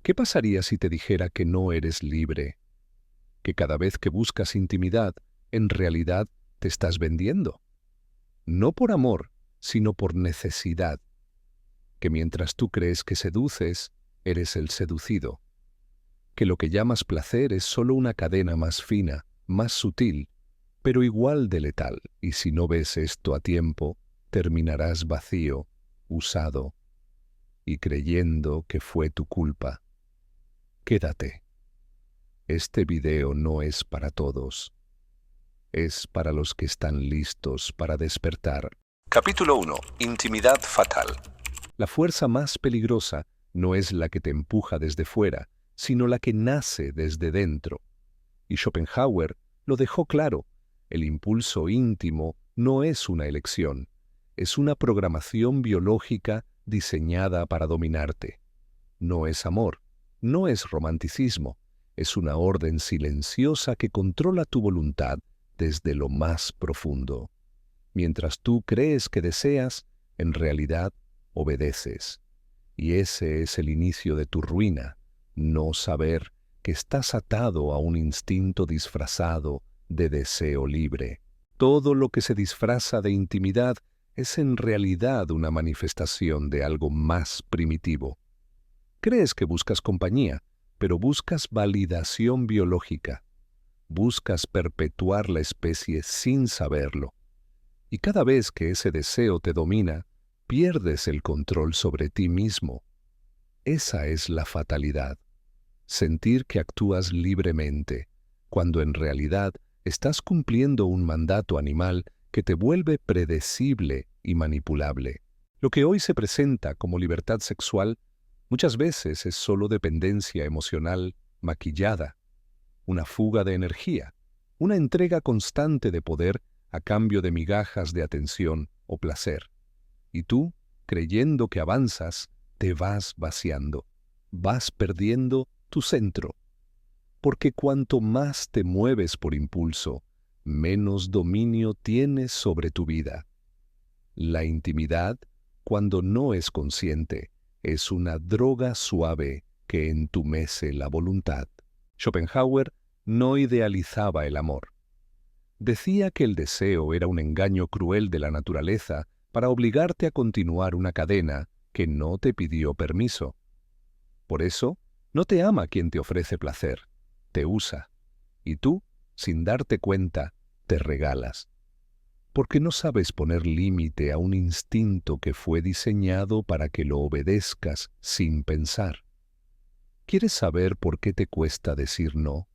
¿Qué pasaría si te dijera que no eres libre? Que cada vez que buscas intimidad, en realidad te estás vendiendo. No por amor, sino por necesidad. Que mientras tú crees que seduces, eres el seducido. Que lo que llamas placer es solo una cadena más fina, más sutil, pero igual de letal, y si no ves esto a tiempo, terminarás vacío, usado, y creyendo que fue tu culpa. Quédate. Este video no es para todos. Es para los que están listos para despertar. Capítulo 1. Intimidad fatal. La fuerza más peligrosa no es la que te empuja desde fuera, sino la que nace desde dentro. Y Schopenhauer lo dejó claro: el impulso íntimo no es una elección, es una programación biológica diseñada para dominarte. No es amor, no es romanticismo, es una orden silenciosa que controla tu voluntad desde lo más profundo. Mientras tú crees que deseas, en realidad obedeces. Y ese es el inicio de tu ruina, no saber que estás atado a un instinto disfrazado de deseo libre. Todo lo que se disfraza de intimidad es en realidad una manifestación de algo más primitivo. Crees que buscas compañía, pero buscas validación biológica. Buscas perpetuar la especie sin saberlo. Y cada vez que ese deseo te domina, pierdes el control sobre ti mismo. Esa es la fatalidad. Sentir que actúas libremente, cuando en realidad estás cumpliendo un mandato animal que te vuelve predecible y manipulable. Lo que hoy se presenta como libertad sexual muchas veces es solo dependencia emocional maquillada, una fuga de energía, una entrega constante de poder a cambio de migajas de atención o placer. Y tú, creyendo que avanzas, te vas vaciando, vas perdiendo tu centro. Porque cuanto más te mueves por impulso, menos dominio tienes sobre tu vida. La intimidad, cuando no es consciente, es una droga suave que entumece la voluntad. Schopenhauer no idealizaba el amor. Decía que el deseo era un engaño cruel de la naturaleza para obligarte a continuar una cadena que no te pidió permiso. Por eso, no te ama quien te ofrece placer, te usa, y tú, sin darte cuenta, te regalas. Porque no sabes poner límite a un instinto que fue diseñado para que lo obedezcas sin pensar. ¿Quieres saber por qué te cuesta decir no?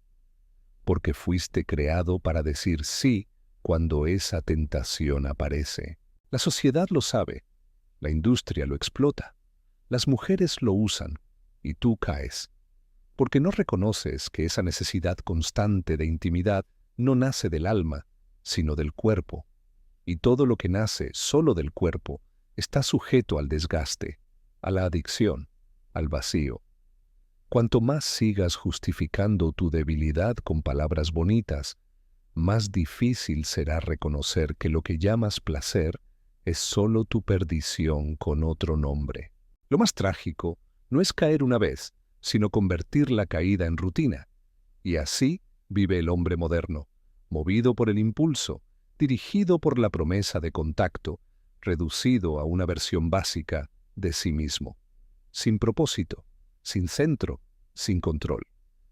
Porque fuiste creado para decir sí cuando esa tentación aparece. La sociedad lo sabe, la industria lo explota, las mujeres lo usan, y tú caes. Porque no reconoces que esa necesidad constante de intimidad no nace del alma, sino del cuerpo. Y todo lo que nace solo del cuerpo está sujeto al desgaste, a la adicción, al vacío. Cuanto más sigas justificando tu debilidad con palabras bonitas, más difícil será reconocer que lo que llamas placer es solo tu perdición con otro nombre. Lo más trágico no es caer una vez, sino convertir la caída en rutina. Y así vive el hombre moderno, movido por el impulso, dirigido por la promesa de contacto, reducido a una versión básica de sí mismo, sin propósito, sin centro, sin control.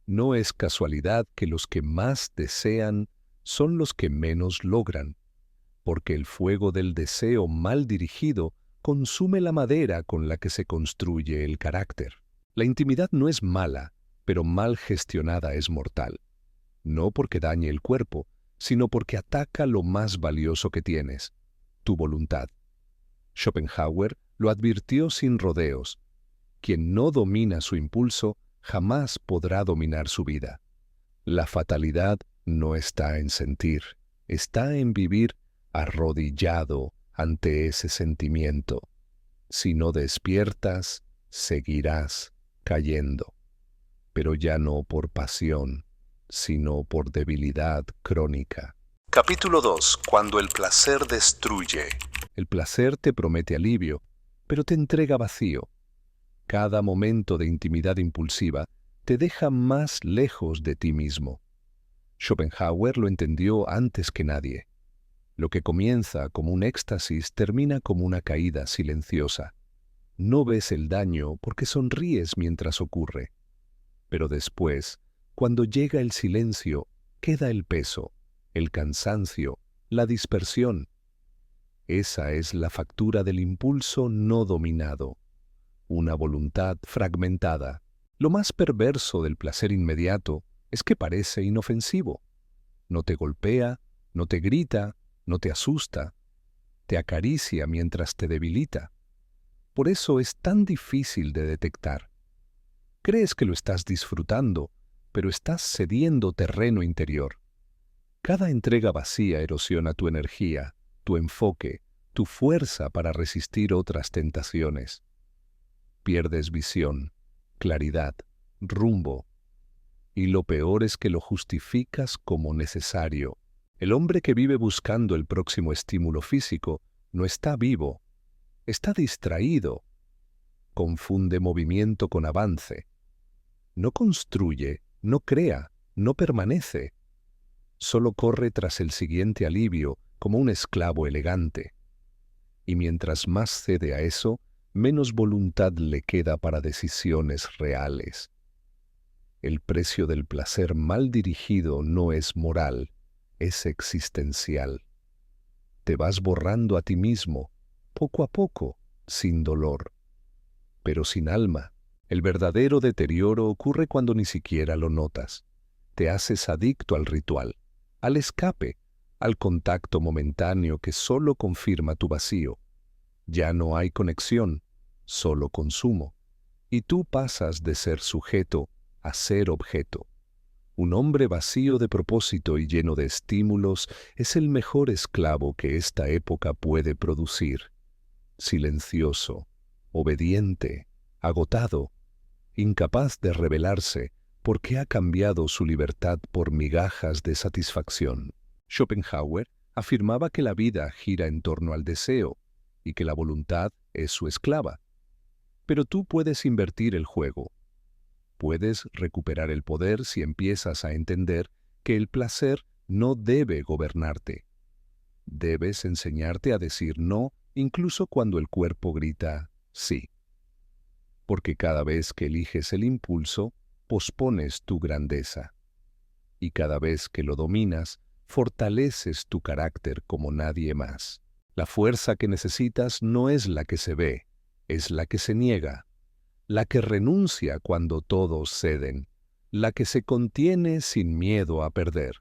No es casualidad que los que más desean son los que menos logran, porque el fuego del deseo mal dirigido consume la madera con la que se construye el carácter. La intimidad no es mala, pero mal gestionada es mortal. No porque dañe el cuerpo, sino porque ataca lo más valioso que tienes, tu voluntad. Schopenhauer lo advirtió sin rodeos. Quien no domina su impulso jamás podrá dominar su vida. La fatalidad no está en sentir, está en vivir arrodillado ante ese sentimiento. Si no despiertas, seguirás cayendo, pero ya no por pasión, sino por debilidad crónica. Capítulo 2. Cuando el placer destruye. El placer te promete alivio, pero te entrega vacío. Cada momento de intimidad impulsiva te deja más lejos de ti mismo. Schopenhauer lo entendió antes que nadie. Lo que comienza como un éxtasis termina como una caída silenciosa. No ves el daño porque sonríes mientras ocurre. Pero después, cuando llega el silencio, queda el peso, el cansancio, la dispersión. Esa es la factura del impulso no dominado, una voluntad fragmentada. Lo más perverso del placer inmediato es que parece inofensivo. No te golpea, no te grita, no te asusta, te acaricia mientras te debilita. Por eso es tan difícil de detectar. Crees que lo estás disfrutando, pero estás cediendo terreno interior. Cada entrega vacía erosiona tu energía, tu enfoque, tu fuerza para resistir otras tentaciones. Pierdes visión, claridad, rumbo, y lo peor es que lo justificas como necesario. El hombre que vive buscando el próximo estímulo físico no está vivo, está distraído, confunde movimiento con avance. No construye, no crea, no permanece. Solo corre tras el siguiente alivio como un esclavo elegante. Y mientras más cede a eso, menos voluntad le queda para decisiones reales. El precio del placer mal dirigido no es moral, es existencial. Te vas borrando a ti mismo, poco a poco, sin dolor, pero sin alma. El verdadero deterioro ocurre cuando ni siquiera lo notas. Te haces adicto al ritual, al escape, al contacto momentáneo que solo confirma tu vacío. Ya no hay conexión, solo consumo. Y tú pasas de ser sujeto a ser objeto. Un hombre vacío de propósito y lleno de estímulos es el mejor esclavo que esta época puede producir. Silencioso, obediente, agotado, incapaz de rebelarse porque ha cambiado su libertad por migajas de satisfacción. Schopenhauer afirmaba que la vida gira en torno al deseo y que la voluntad es su esclava. Pero tú puedes invertir el juego. Puedes recuperar el poder si empiezas a entender que el placer no debe gobernarte. Debes enseñarte a decir no incluso cuando el cuerpo grita sí. Porque cada vez que eliges el impulso, pospones tu grandeza. Y cada vez que lo dominas, fortaleces tu carácter como nadie más. La fuerza que necesitas no es la que se ve, es la que se niega, la que renuncia cuando todos ceden, la que se contiene sin miedo a perder,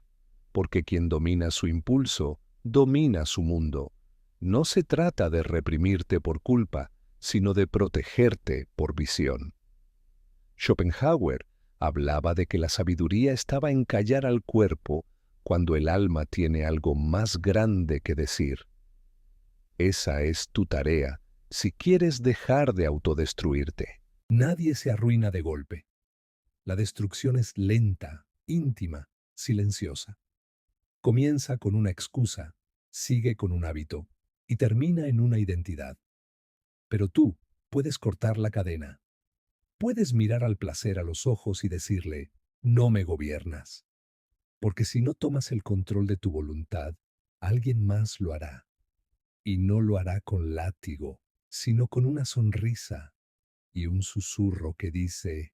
porque quien domina su impulso, domina su mundo. No se trata de reprimirte por culpa, sino de protegerte por visión. Schopenhauer hablaba de que la sabiduría estaba en callar al cuerpo cuando el alma tiene algo más grande que decir. Esa es tu tarea si quieres dejar de autodestruirte. Nadie se arruina de golpe. La destrucción es lenta, íntima, silenciosa. Comienza con una excusa, sigue con un hábito y termina en una identidad. Pero tú puedes cortar la cadena. Puedes mirar al placer a los ojos y decirle, no me gobiernas. Porque si no tomas el control de tu voluntad, alguien más lo hará. Y no lo hará con látigo, sino con una sonrisa y un susurro que dice,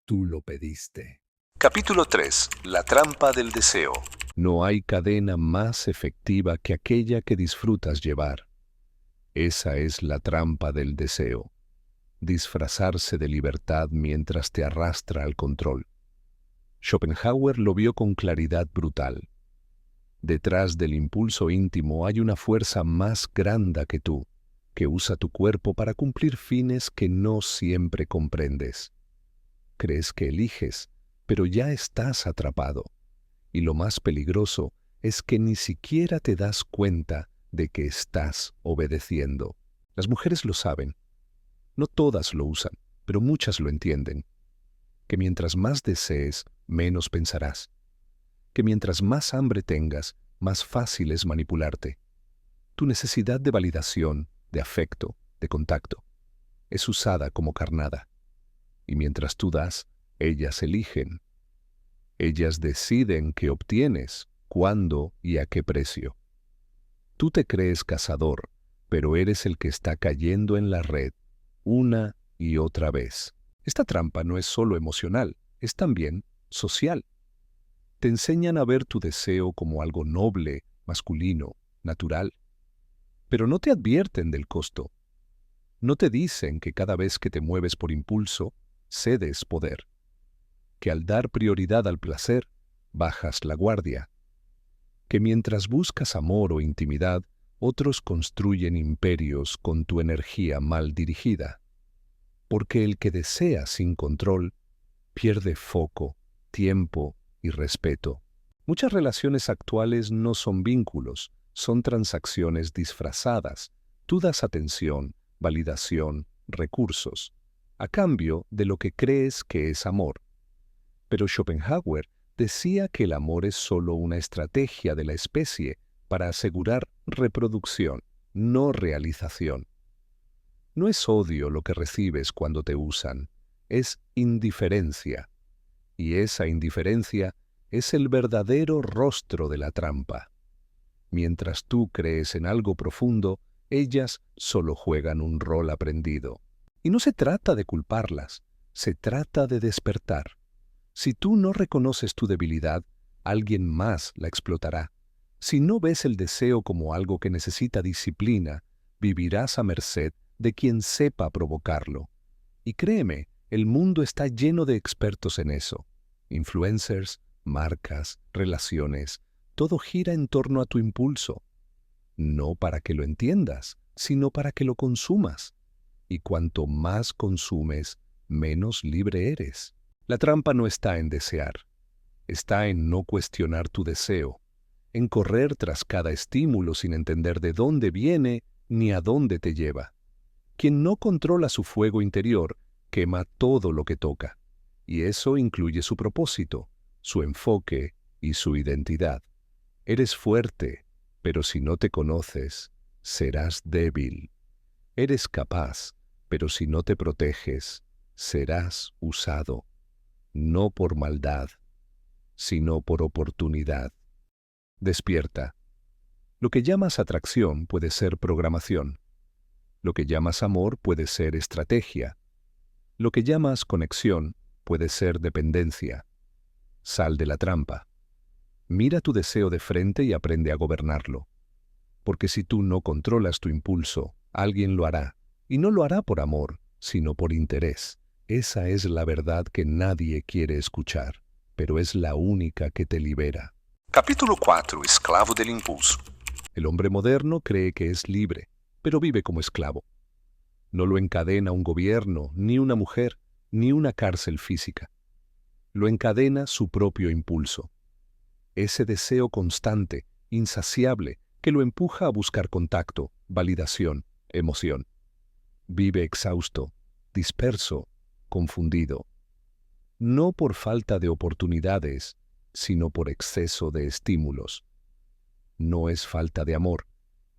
tú lo pediste. Capítulo 3. La trampa del deseo. No hay cadena más efectiva que aquella que disfrutas llevar. Esa es la trampa del deseo. Disfrazarse de libertad mientras te arrastra al control. Schopenhauer lo vio con claridad brutal. Detrás del impulso íntimo hay una fuerza más grande que tú, que usa tu cuerpo para cumplir fines que no siempre comprendes. Crees que eliges, pero ya estás atrapado. Y lo más peligroso es que ni siquiera te das cuenta de que estás obedeciendo. Las mujeres lo saben. No todas lo usan, pero muchas lo entienden. Que mientras más desees, menos pensarás. Que mientras más hambre tengas, más fácil es manipularte. Tu necesidad de validación, de afecto, de contacto, es usada como carnada. Y mientras tú das, ellas eligen. Ellas deciden qué obtienes, cuándo y a qué precio. Tú te crees cazador, pero eres el que está cayendo en la red una y otra vez. Esta trampa no es solo emocional, es también social. Te enseñan a ver tu deseo como algo noble, masculino, natural. Pero no te advierten del costo. No te dicen que cada vez que te mueves por impulso, cedes poder. Que al dar prioridad al placer, bajas la guardia. Que mientras buscas amor o intimidad, otros construyen imperios con tu energía mal dirigida. Porque el que desea sin control, pierde foco, tiempo y respeto. Muchas relaciones actuales no son vínculos, son transacciones disfrazadas. Tú das atención, validación, recursos, a cambio de lo que crees que es amor. Pero Schopenhauer decía que el amor es solo una estrategia de la especie para asegurar reproducción, no realización. No es odio lo que recibes cuando te usan, es indiferencia. Y esa indiferencia es el verdadero rostro de la trampa. Mientras tú crees en algo profundo, ellas solo juegan un rol aprendido. Y no se trata de culparlas, se trata de despertar. Si tú no reconoces tu debilidad, alguien más la explotará. Si no ves el deseo como algo que necesita disciplina, vivirás a merced de quien sepa provocarlo. Y créeme, el mundo está lleno de expertos en eso. Influencers, marcas, relaciones, todo gira en torno a tu impulso. No para que lo entiendas, sino para que lo consumas. Y cuanto más consumes, menos libre eres. La trampa no está en desear, está en no cuestionar tu deseo, en correr tras cada estímulo sin entender de dónde viene ni a dónde te lleva. Quien no controla su fuego interior, quema todo lo que toca, y eso incluye su propósito, su enfoque y su identidad. Eres fuerte, pero si no te conoces, serás débil. Eres capaz, pero si no te proteges, serás usado. No por maldad, sino por oportunidad. Despierta. Lo que llamas atracción puede ser programación. Lo que llamas amor puede ser estrategia. Lo que llamas conexión puede ser dependencia. Sal de la trampa. Mira tu deseo de frente y aprende a gobernarlo. Porque si tú no controlas tu impulso, alguien lo hará. Y no lo hará por amor, sino por interés. Esa es la verdad que nadie quiere escuchar, pero es la única que te libera. Capítulo 4. Esclavo del impulso. El hombre moderno cree que es libre, pero vive como esclavo. No lo encadena un gobierno, ni una mujer, ni una cárcel física. Lo encadena su propio impulso. Ese deseo constante, insaciable, que lo empuja a buscar contacto, validación, emoción. Vive exhausto, disperso, confundido. No por falta de oportunidades, sino por exceso de estímulos. No es falta de amor,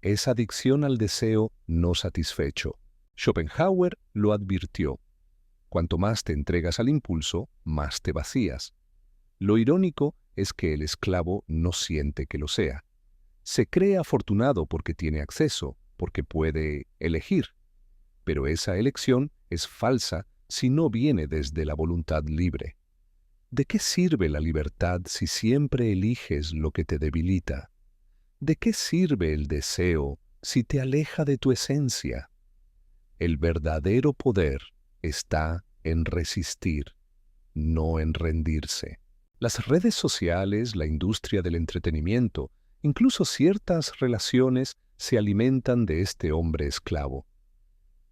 es adicción al deseo no satisfecho. Schopenhauer lo advirtió. Cuanto más te entregas al impulso, más te vacías. Lo irónico es que el esclavo no siente que lo sea. Se cree afortunado porque tiene acceso, porque puede elegir. Pero esa elección es falsa si no viene desde la voluntad libre. ¿De qué sirve la libertad si siempre eliges lo que te debilita? ¿De qué sirve el deseo si te aleja de tu esencia? El verdadero poder está en resistir, no en rendirse. Las redes sociales, la industria del entretenimiento, incluso ciertas relaciones se alimentan de este hombre esclavo,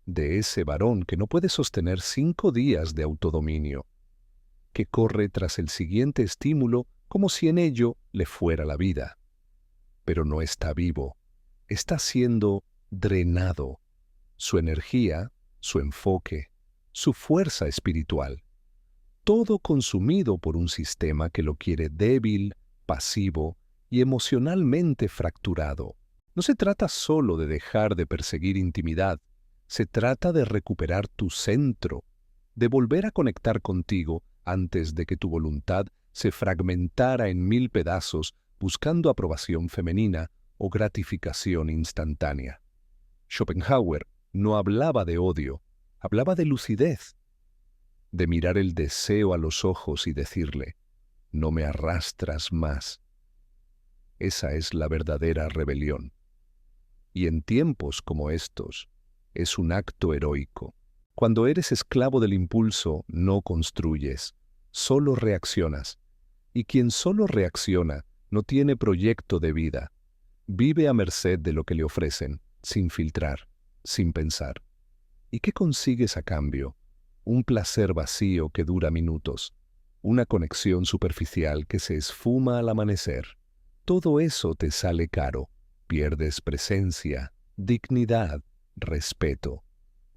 de ese varón que no puede sostener 5 días de autodominio, que corre tras el siguiente estímulo como si en ello le fuera la vida. Pero no está vivo, está siendo drenado. Su energía, su enfoque, su fuerza espiritual, todo consumido por un sistema que lo quiere débil, pasivo y emocionalmente fracturado. No se trata solo de dejar de perseguir intimidad, se trata de recuperar tu centro, de volver a conectar contigo antes de que tu voluntad se fragmentara en 1000 pedazos buscando aprobación femenina o gratificación instantánea. Schopenhauer no hablaba de odio, hablaba de lucidez, de mirar el deseo a los ojos y decirle, no me arrastras más. Esa es la verdadera rebelión. Y en tiempos como estos, es un acto heroico. Cuando eres esclavo del impulso, no construyes, solo reaccionas. Y quien solo reacciona no tiene proyecto de vida. Vive a merced de lo que le ofrecen, sin filtrar, sin pensar. ¿Y qué consigues a cambio? Un placer vacío que dura minutos, una conexión superficial que se esfuma al amanecer. Todo eso te sale caro. Pierdes presencia, dignidad, respeto,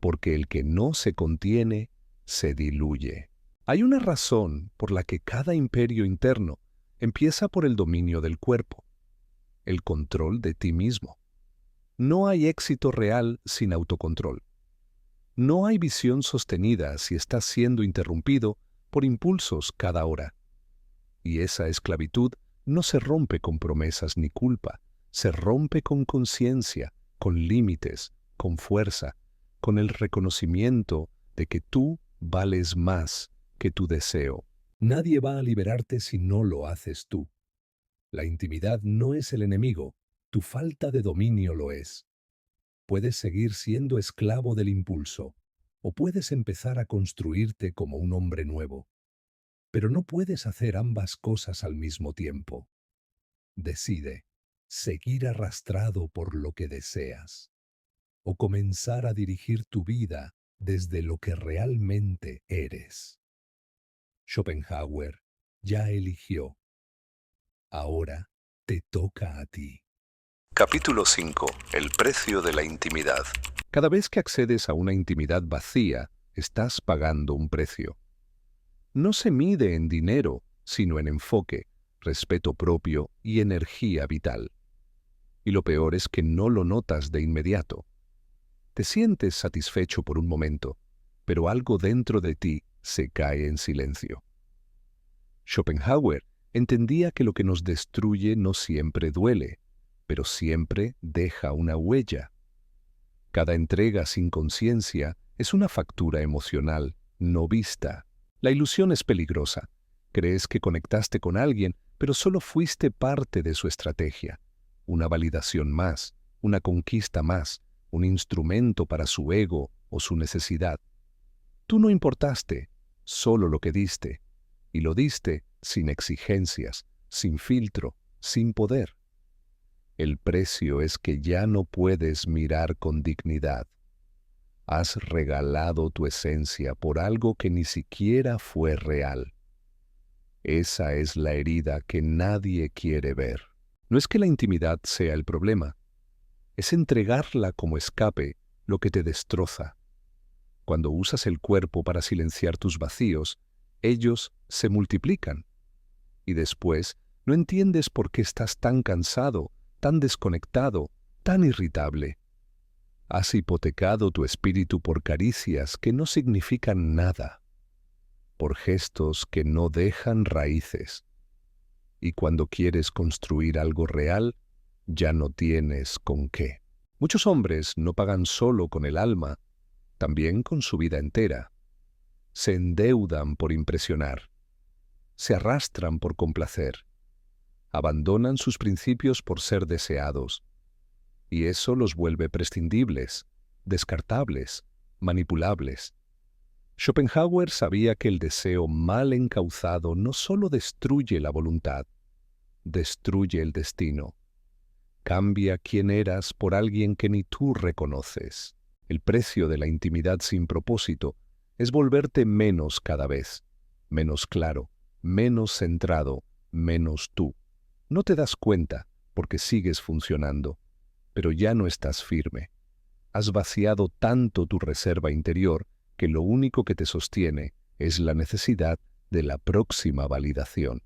porque el que no se contiene, se diluye. Hay una razón por la que cada imperio interno empieza por el dominio del cuerpo, el control de ti mismo. No hay éxito real sin autocontrol. No hay visión sostenida si estás siendo interrumpido por impulsos cada hora. Y esa esclavitud no se rompe con promesas ni culpa, se rompe con conciencia, con límites, con fuerza, con el reconocimiento de que tú vales más que tu deseo. Nadie va a liberarte si no lo haces tú. La intimidad no es el enemigo, tu falta de dominio lo es. Puedes seguir siendo esclavo del impulso, o puedes empezar a construirte como un hombre nuevo. Pero no puedes hacer ambas cosas al mismo tiempo. Decide, seguir arrastrado por lo que deseas, o comenzar a dirigir tu vida desde lo que realmente eres. Schopenhauer ya eligió. Ahora te toca a ti. Capítulo 5. El precio de la intimidad. Cada vez que accedes a una intimidad vacía, estás pagando un precio. No se mide en dinero, sino en enfoque, respeto propio y energía vital. Y lo peor es que no lo notas de inmediato. Te sientes satisfecho por un momento, pero algo dentro de ti se cae en silencio. Schopenhauer entendía que lo que nos destruye no siempre duele, pero siempre deja una huella. Cada entrega sin conciencia es una factura emocional no vista. La ilusión es peligrosa. Crees que conectaste con alguien, pero solo fuiste parte de su estrategia. Una validación más, una conquista más, un instrumento para su ego o su necesidad. Tú no importaste, solo lo que diste. Y lo diste sin exigencias, sin filtro, sin poder. El precio es que ya no puedes mirar con dignidad. Has regalado tu esencia por algo que ni siquiera fue real. Esa es la herida que nadie quiere ver. No es que la intimidad sea el problema, es entregarla como escape lo que te destroza. Cuando usas el cuerpo para silenciar tus vacíos, ellos se multiplican. Y después no entiendes por qué estás tan cansado, tan desconectado, tan irritable. Has hipotecado tu espíritu por caricias que no significan nada, por gestos que no dejan raíces. Y cuando quieres construir algo real, ya no tienes con qué. Muchos hombres no pagan solo con el alma, también con su vida entera. Se endeudan por impresionar, se arrastran por complacer, abandonan sus principios por ser deseados, y eso los vuelve prescindibles, descartables, manipulables. Schopenhauer sabía que el deseo mal encauzado no solo destruye la voluntad, destruye el destino. Cambia quién eras por alguien que ni tú reconoces. El precio de la intimidad sin propósito es volverte menos cada vez, menos claro, menos centrado, menos tú. No te das cuenta porque sigues funcionando, pero ya no estás firme. Has vaciado tanto tu reserva interior que lo único que te sostiene es la necesidad de la próxima validación.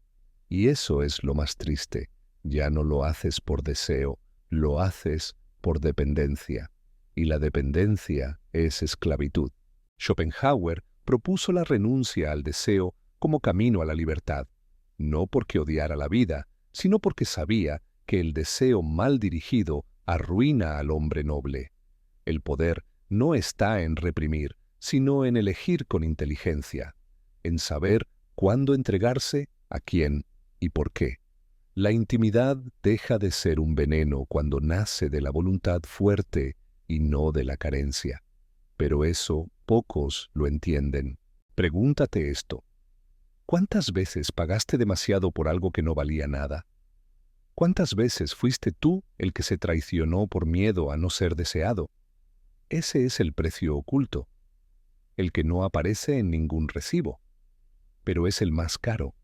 Y eso es lo más triste. Ya no lo haces por deseo, lo haces por dependencia. Y la dependencia es esclavitud. Schopenhauer propuso la renuncia al deseo como camino a la libertad, no porque odiara la vida, sino porque sabía que el deseo mal dirigido arruina al hombre noble. El poder no está en reprimir, sino en elegir con inteligencia, en saber cuándo entregarse, a quién y por qué. La intimidad deja de ser un veneno cuando nace de la voluntad fuerte y no de la carencia. Pero eso pocos lo entienden. Pregúntate esto: ¿cuántas veces pagaste demasiado por algo que no valía nada? ¿Cuántas veces fuiste tú el que se traicionó por miedo a no ser deseado? Ese es el precio oculto, el que no aparece en ningún recibo, pero es el más caro,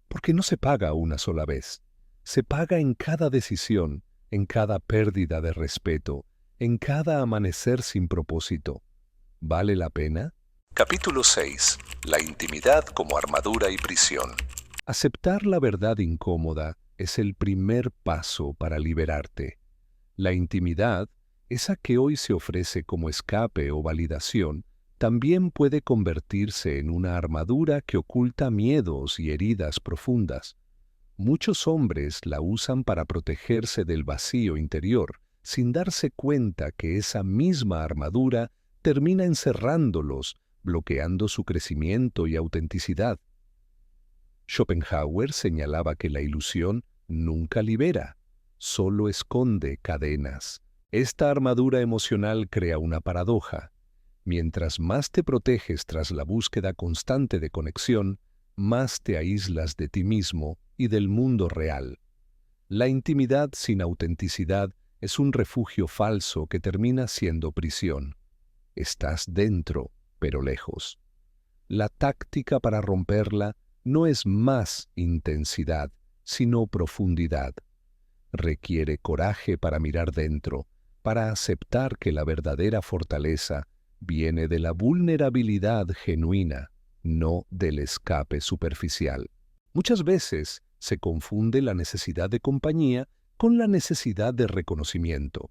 porque no se paga una sola vez. Se paga en cada decisión, en cada pérdida de respeto, en cada amanecer sin propósito. ¿Vale la pena? Capítulo 6. La intimidad como armadura y prisión. Aceptar la verdad incómoda es el primer paso para liberarte. La intimidad, esa que hoy se ofrece como escape o validación, también puede convertirse en una armadura que oculta miedos y heridas profundas. Muchos hombres la usan para protegerse del vacío interior, sin darse cuenta que esa misma armadura termina encerrándolos, bloqueando su crecimiento y autenticidad. Schopenhauer señalaba que la ilusión nunca libera, solo esconde cadenas. Esta armadura emocional crea una paradoja. Mientras más te proteges tras la búsqueda constante de conexión, más te aíslas de ti mismo y del mundo real. La intimidad sin autenticidad es un refugio falso que termina siendo prisión. Estás dentro, pero lejos. La táctica para romperla no es más intensidad, sino profundidad. Requiere coraje para mirar dentro, para aceptar que la verdadera fortaleza viene de la vulnerabilidad genuina, no del escape superficial. Muchas veces se confunde la necesidad de compañía con la necesidad de reconocimiento.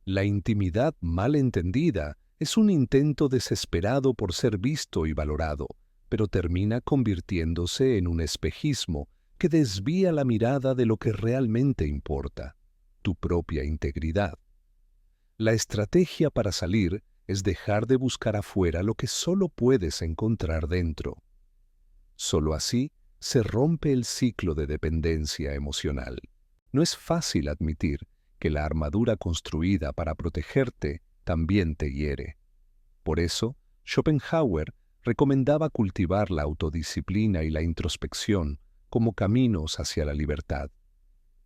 La intimidad mal entendida es un intento desesperado por ser visto y valorado, pero termina convirtiéndose en un espejismo que desvía la mirada de lo que realmente importa, tu propia integridad. La estrategia para salir es dejar de buscar afuera lo que solo puedes encontrar dentro. Solo así se rompe el ciclo de dependencia emocional. No es fácil admitir que la armadura construida para protegerte también te hiere. Por eso, Schopenhauer recomendaba cultivar la autodisciplina y la introspección como caminos hacia la libertad.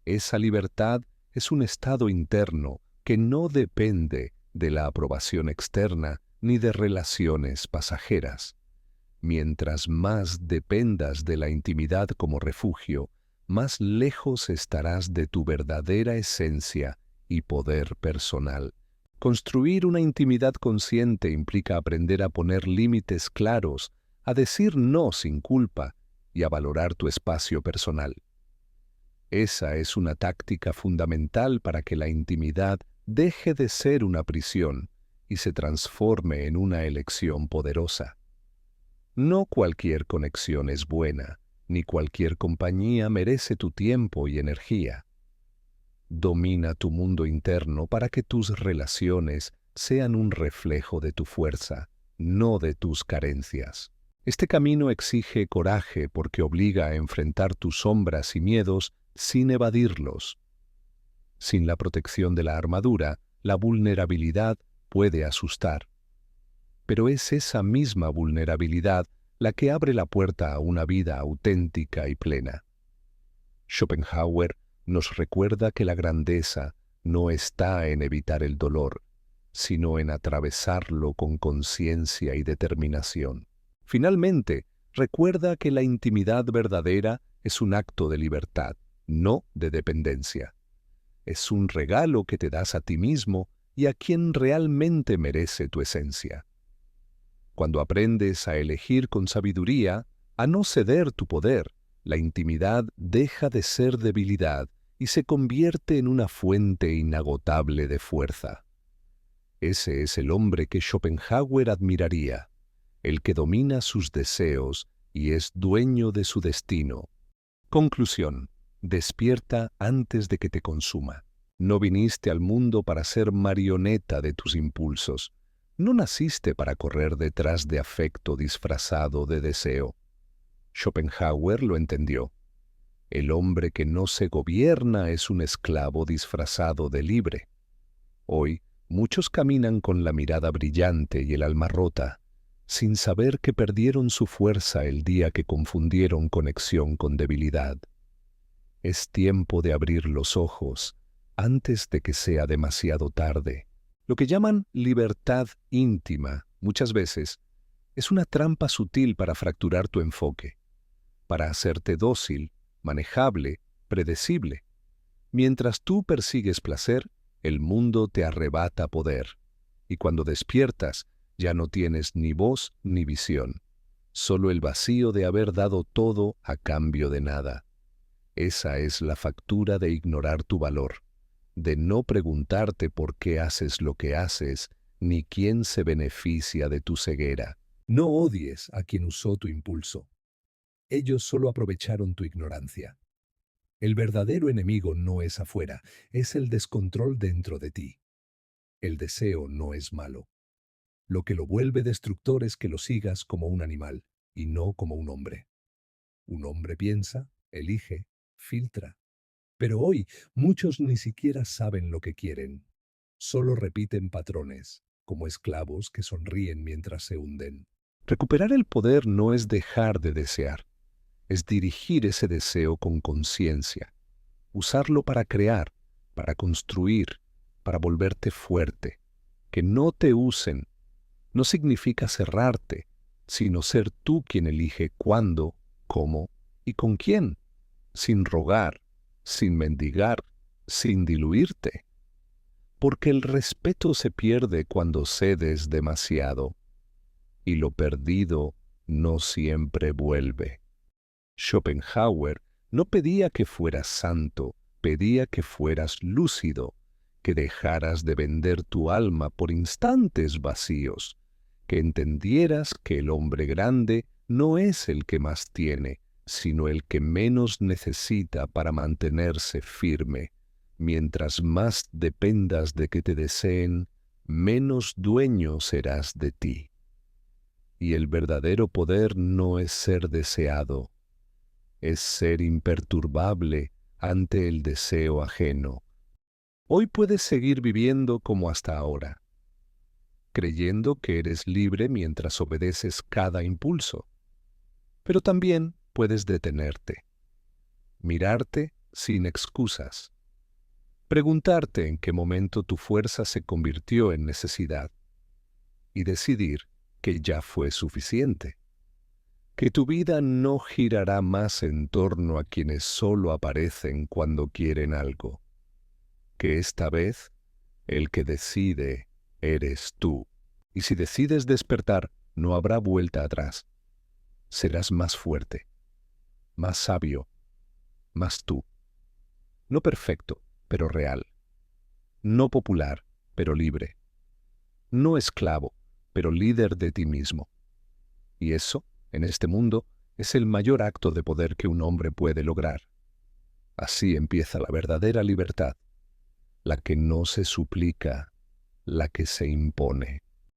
Esa libertad es un estado interno que no depende de la aprobación externa ni de relaciones pasajeras. Mientras más dependas de la intimidad como refugio, más lejos estarás de tu verdadera esencia y poder personal. Construir una intimidad consciente implica aprender a poner límites claros, a decir no sin culpa y a valorar tu espacio personal. Esa es una táctica fundamental para que la intimidad deje de ser una prisión y se transforme en una elección poderosa. No cualquier conexión es buena, ni cualquier compañía merece tu tiempo y energía. Domina tu mundo interno para que tus relaciones sean un reflejo de tu fuerza, no de tus carencias. Este camino exige coraje porque obliga a enfrentar tus sombras y miedos sin evadirlos. Sin la protección de la armadura, la vulnerabilidad puede asustar. Pero es esa misma vulnerabilidad la que abre la puerta a una vida auténtica y plena. Schopenhauer nos recuerda que la grandeza no está en evitar el dolor, sino en atravesarlo con conciencia y determinación. Finalmente, recuerda que la intimidad verdadera es un acto de libertad, no de dependencia. Es un regalo que te das a ti mismo y a quien realmente merece tu esencia. Cuando aprendes a elegir con sabiduría, a no ceder tu poder, la intimidad deja de ser debilidad y se convierte en una fuente inagotable de fuerza. Ese es el hombre que Schopenhauer admiraría. el que domina sus deseos y es dueño de su destino. Conclusión: despierta antes de que te consuma. No viniste al mundo para ser marioneta de tus impulsos. No naciste para correr detrás de afecto disfrazado de deseo. Schopenhauer lo entendió. El hombre que no se gobierna es un esclavo disfrazado de libre. Hoy, muchos caminan con la mirada brillante y el alma rota, sin saber que perdieron su fuerza el día que confundieron conexión con debilidad. Es tiempo de abrir los ojos antes de que sea demasiado tarde. Lo que llaman libertad íntima, muchas veces, es una trampa sutil para fracturar tu enfoque, para hacerte dócil, manejable, predecible. Mientras tú persigues placer, el mundo te arrebata poder. Y cuando despiertas, ya no tienes ni voz ni visión, solo el vacío de haber dado todo a cambio de nada. Esa es la factura de ignorar tu valor, de no preguntarte por qué haces lo que haces, ni quién se beneficia de tu ceguera. No odies a quien usó tu impulso. Ellos solo aprovecharon tu ignorancia. El verdadero enemigo no es afuera, es el descontrol dentro de ti. El deseo no es malo. Lo que lo vuelve destructor es que lo sigas como un animal y no como un hombre. Un hombre piensa, elige, filtra. Pero hoy muchos ni siquiera saben lo que quieren. Solo repiten patrones, como esclavos que sonríen mientras se hunden. Recuperar el poder no es dejar de desear, es dirigir ese deseo con conciencia, usarlo para crear, para construir, para volverte fuerte. Que no te usen no significa cerrarte, sino ser tú quien elige cuándo, cómo y con quién, sin rogar, sin mendigar, sin diluirte. Porque el respeto se pierde cuando cedes demasiado, y lo perdido no siempre vuelve. Schopenhauer no pedía que fueras santo, pedía que fueras lúcido, que dejaras de vender tu alma por instantes vacíos, que entendieras que el hombre grande no es el que más tiene, sino el que menos necesita para mantenerse firme. Mientras más dependas de que te deseen, menos dueño serás de ti. Y el verdadero poder no es ser deseado, es ser imperturbable ante el deseo ajeno. Hoy puedes seguir viviendo como hasta ahora, creyendo que eres libre mientras obedeces cada impulso. Pero también puedes detenerte, mirarte sin excusas, preguntarte en qué momento tu fuerza se convirtió en necesidad y decidir que ya fue suficiente, que tu vida no girará más en torno a quienes solo aparecen cuando quieren algo, que esta vez el que decide eres tú. Y si decides despertar, no habrá vuelta atrás. Serás más fuerte, más sabio, más tú. No perfecto, pero real. No popular, pero libre. No esclavo, pero líder de ti mismo. Y eso, en este mundo, es el mayor acto de poder que un hombre puede lograr. Así empieza la verdadera libertad, la que no se suplica, la que se impone.